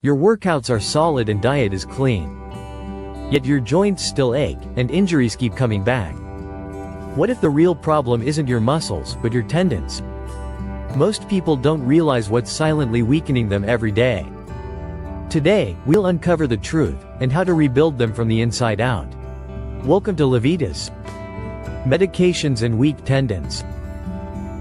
Your workouts are solid and diet is clean. Yet your joints still ache, and injuries keep coming back. What if the real problem isn't your muscles, but your tendons? Most people don't realize what's silently weakening them every day. Today, we'll uncover the truth, and how to rebuild them from the inside out. Welcome to Levitas. Medications and weak tendons.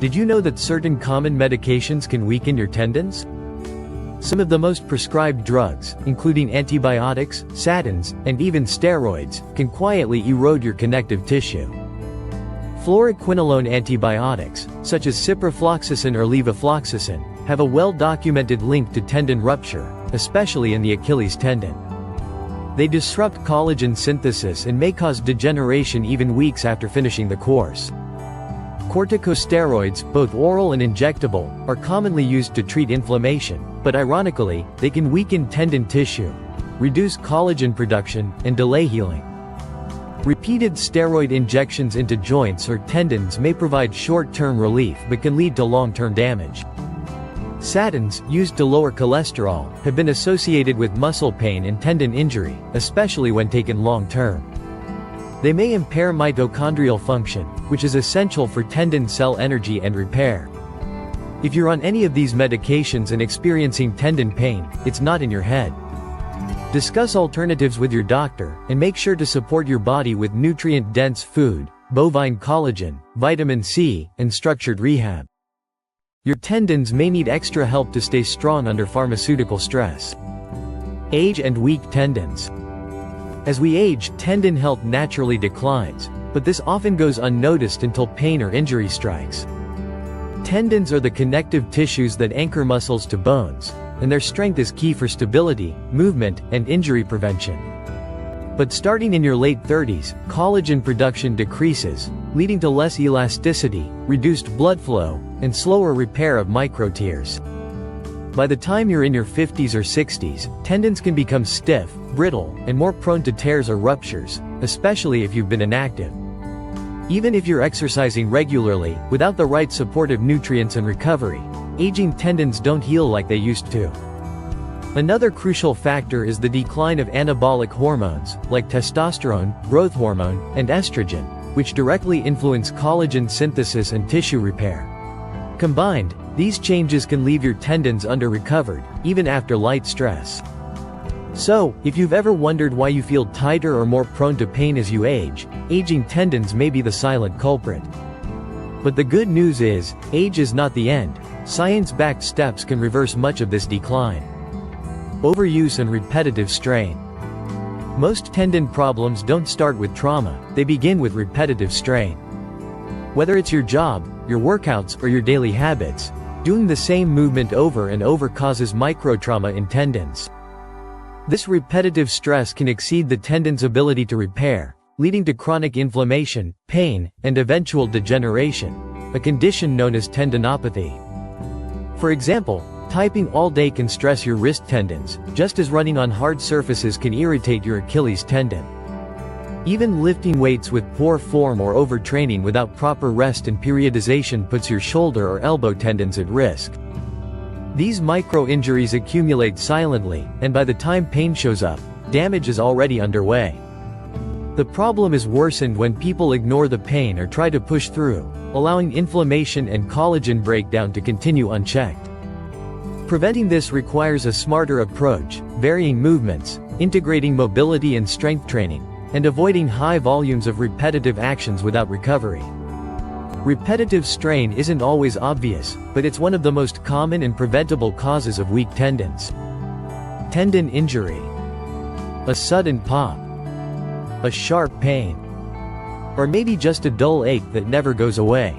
Did you know that certain common medications can weaken your tendons? Some of the most prescribed drugs, including antibiotics, statins, and even steroids, can quietly erode your connective tissue. Fluoroquinolone antibiotics, such as ciprofloxacin or levofloxacin, have a well-documented link to tendon rupture, especially in the Achilles tendon. They disrupt collagen synthesis and may cause degeneration even weeks after finishing the course. Corticosteroids, both oral and injectable, are commonly used to treat inflammation, but ironically, they can weaken tendon tissue, reduce collagen production, and delay healing. Repeated steroid injections into joints or tendons may provide short-term relief but can lead to long-term damage. Statins, used to lower cholesterol, have been associated with muscle pain and tendon injury, especially when taken long-term. They may impair mitochondrial function, which is essential for tendon cell energy and repair. If you're on any of these medications and experiencing tendon pain, it's not in your head. Discuss alternatives with your doctor, and make sure to support your body with nutrient-dense food, bovine collagen, vitamin C, and structured rehab. Your tendons may need extra help to stay strong under pharmaceutical stress. Age and weak tendons. As we age, tendon health naturally declines, but this often goes unnoticed until pain or injury strikes. Tendons are the connective tissues that anchor muscles to bones, and their strength is key for stability, movement, and injury prevention. But starting in your late 30s, collagen production decreases, leading to less elasticity, reduced blood flow, and slower repair of microtears. By the time you're in your 50s or 60s, tendons can become stiff, brittle, and more prone to tears or ruptures, especially if you've been inactive. Even if you're exercising regularly, without the right supportive nutrients and recovery, aging tendons don't heal like they used to. Another crucial factor is the decline of anabolic hormones, like testosterone, growth hormone, and estrogen, which directly influence collagen synthesis and tissue repair. Combined, these changes can leave your tendons under-recovered, even after light stress. So, if you've ever wondered why you feel tighter or more prone to pain as you age, aging tendons may be the silent culprit. But the good news is, age is not the end. Science-backed steps can reverse much of this decline. Overuse and repetitive strain. Most tendon problems don't start with trauma, they begin with repetitive strain. Whether it's your job, your workouts, or your daily habits, doing the same movement over and over causes microtrauma in tendons. This repetitive stress can exceed the tendon's ability to repair, leading to chronic inflammation, pain, and eventual degeneration, a condition known as tendinopathy. For example, typing all day can stress your wrist tendons, just as running on hard surfaces can irritate your Achilles tendon. Even lifting weights with poor form or overtraining without proper rest and periodization puts your shoulder or elbow tendons at risk. These micro-injuries accumulate silently, and by the time pain shows up, damage is already underway. The problem is worsened when people ignore the pain or try to push through, allowing inflammation and collagen breakdown to continue unchecked. Preventing this requires a smarter approach, varying movements, integrating mobility and strength training, and avoiding high volumes of repetitive actions without recovery. Repetitive strain isn't always obvious, but it's one of the most common and preventable causes of weak tendons. Tendon injury. A sudden pop. A sharp pain. Or maybe just a dull ache that never goes away.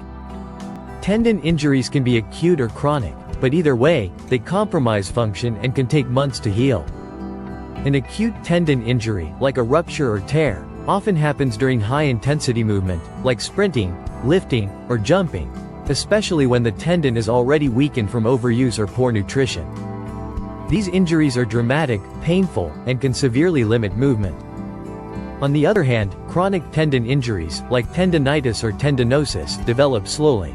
Tendon injuries can be acute or chronic, but either way, they compromise function and can take months to heal. An acute tendon injury, like a rupture or tear, often happens during high-intensity movement, like sprinting, lifting, or jumping, especially when the tendon is already weakened from overuse or poor nutrition. These injuries are dramatic, painful, and can severely limit movement. On the other hand, chronic tendon injuries, like tendinitis or tendinosis, develop slowly.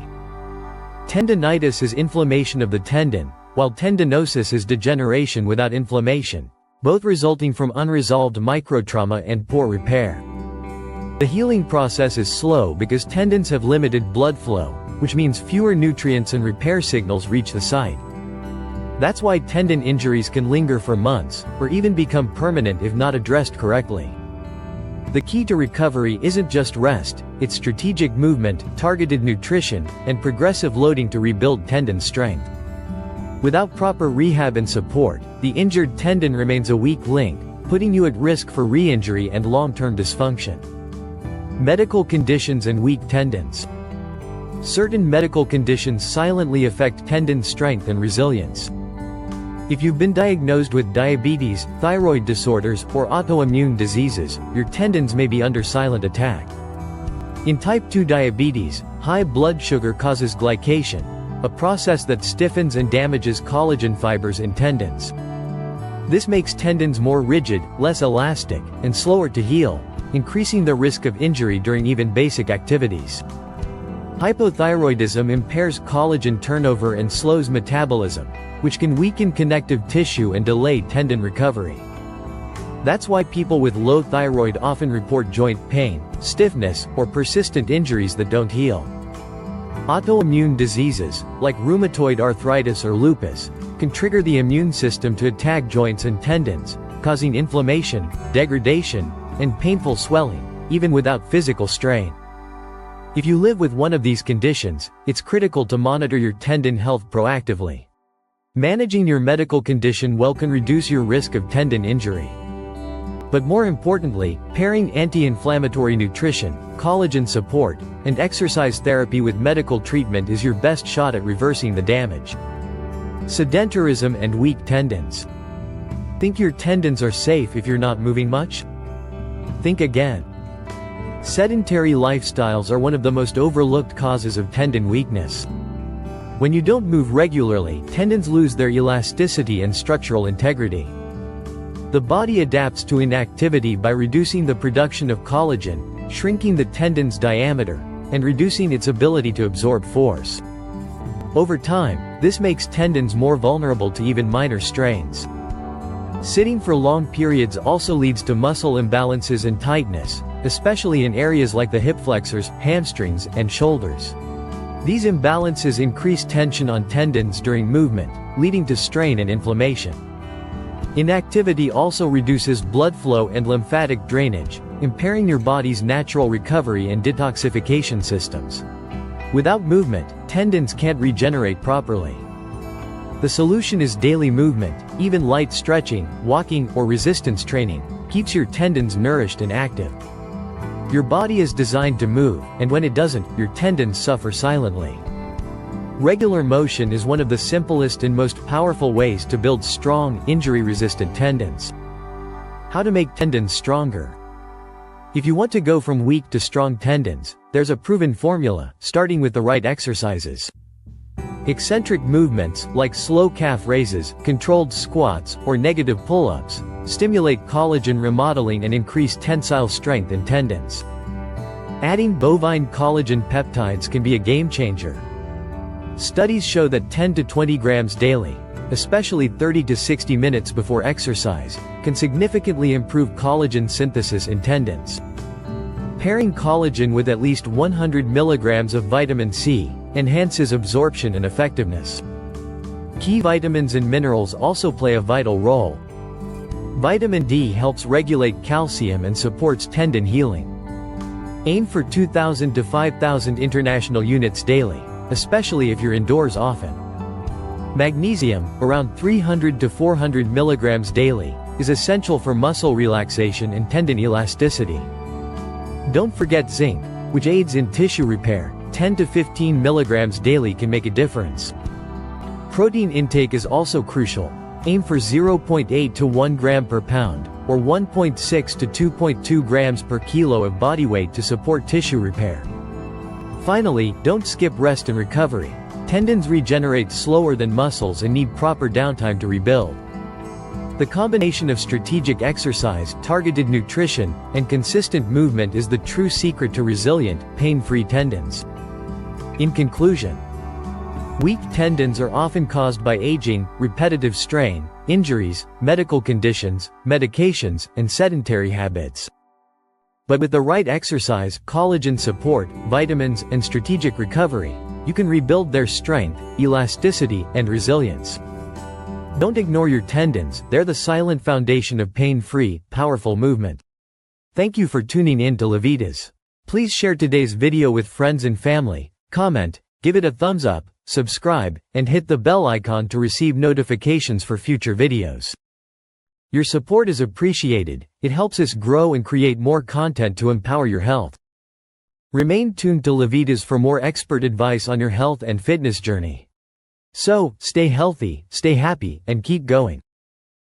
Tendinitis is inflammation of the tendon, while tendinosis is degeneration without inflammation, both resulting from unresolved microtrauma and poor repair. The healing process is slow because tendons have limited blood flow, which means fewer nutrients and repair signals reach the site. That's why tendon injuries can linger for months, or even become permanent if not addressed correctly. The key to recovery isn't just rest, it's strategic movement, targeted nutrition, and progressive loading to rebuild tendon strength. Without proper rehab and support, the injured tendon remains a weak link, putting you at risk for re-injury and long-term dysfunction. Medical conditions and weak tendons. Certain medical conditions silently affect tendon strength and resilience. If you've been diagnosed with diabetes, thyroid disorders, or autoimmune diseases, your tendons may be under silent attack. In type 2 diabetes, high blood sugar causes glycation, a process that stiffens and damages collagen fibers in tendons. This makes tendons more rigid, less elastic, and slower to heal, increasing the risk of injury during even basic activities. Hypothyroidism impairs collagen turnover and slows metabolism, which can weaken connective tissue and delay tendon recovery. That's why people with low thyroid often report joint pain, stiffness, or persistent injuries that don't heal. Autoimmune diseases, like rheumatoid arthritis or lupus, can trigger the immune system to attack joints and tendons, causing inflammation, degradation, and painful swelling, even without physical strain. If you live with one of these conditions, it's critical to monitor your tendon health proactively. Managing your medical condition well can reduce your risk of tendon injury. But more importantly, pairing anti-inflammatory nutrition, collagen support, and exercise therapy with medical treatment is your best shot at reversing the damage. Sedentarism and weak tendons. Think your tendons are safe if you're not moving much? Think again. Sedentary lifestyles are one of the most overlooked causes of tendon weakness. When you don't move regularly, tendons lose their elasticity and structural integrity. The body adapts to inactivity by reducing the production of collagen, shrinking the tendon's diameter, and reducing its ability to absorb force. Over time, this makes tendons more vulnerable to even minor strains. Sitting for long periods also leads to muscle imbalances and tightness, especially in areas like the hip flexors, hamstrings, and shoulders. These imbalances increase tension on tendons during movement, leading to strain and inflammation. Inactivity also reduces blood flow and lymphatic drainage, impairing your body's natural recovery and detoxification systems. Without movement, tendons can't regenerate properly. The solution is daily movement. Even light stretching, walking, or resistance training keeps your tendons nourished and active. Your body is designed to move, and when it doesn't, your tendons suffer silently. Regular motion is one of the simplest and most powerful ways to build strong, injury-resistant tendons. How to make tendons stronger? If you want to go from weak to strong tendons, there's a proven formula, starting with the right exercises. Eccentric movements, like slow calf raises, controlled squats, or negative pull-ups, stimulate collagen remodeling and increase tensile strength in tendons. Adding bovine collagen peptides can be a game-changer. Studies show that 10 to 20 grams daily, especially 30 to 60 minutes before exercise, can significantly improve collagen synthesis in tendons. Pairing collagen with at least 100 milligrams of vitamin C enhances absorption and effectiveness. Key vitamins and minerals also play a vital role. Vitamin D helps regulate calcium and supports tendon healing. Aim for 2,000 to 5,000 international units daily, especially if you're indoors often. Magnesium, around 300 to 400 milligrams daily, is essential for muscle relaxation and tendon elasticity. Don't forget zinc, which aids in tissue repair. 10 to 15 milligrams daily can make a difference. Protein intake is also crucial. Aim for 0.8 to 1 gram per pound, or 1.6 to 2.2 grams per kilo of body weight to support tissue repair. Finally, don't skip rest and recovery. Tendons regenerate slower than muscles and need proper downtime to rebuild. The combination of strategic exercise, targeted nutrition, and consistent movement is the true secret to resilient, pain-free tendons. In conclusion, Weak tendons are often caused by aging, repetitive strain, injuries, medical conditions, medications, and sedentary habits. But with the right exercise, collagen support, vitamins, and strategic recovery, you can rebuild their strength, elasticity, and resilience. Don't ignore your tendons, they're the silent foundation of pain-free, powerful movement. Thank you for tuning in to Levitas. Please share today's video with friends and family, comment, give it a thumbs up, subscribe, and hit the bell icon to receive notifications for future videos. Your support is appreciated, it helps us grow and create more content to empower your health. Remain tuned to Levitas for more expert advice on your health and fitness journey. So, stay healthy, stay happy, and keep going.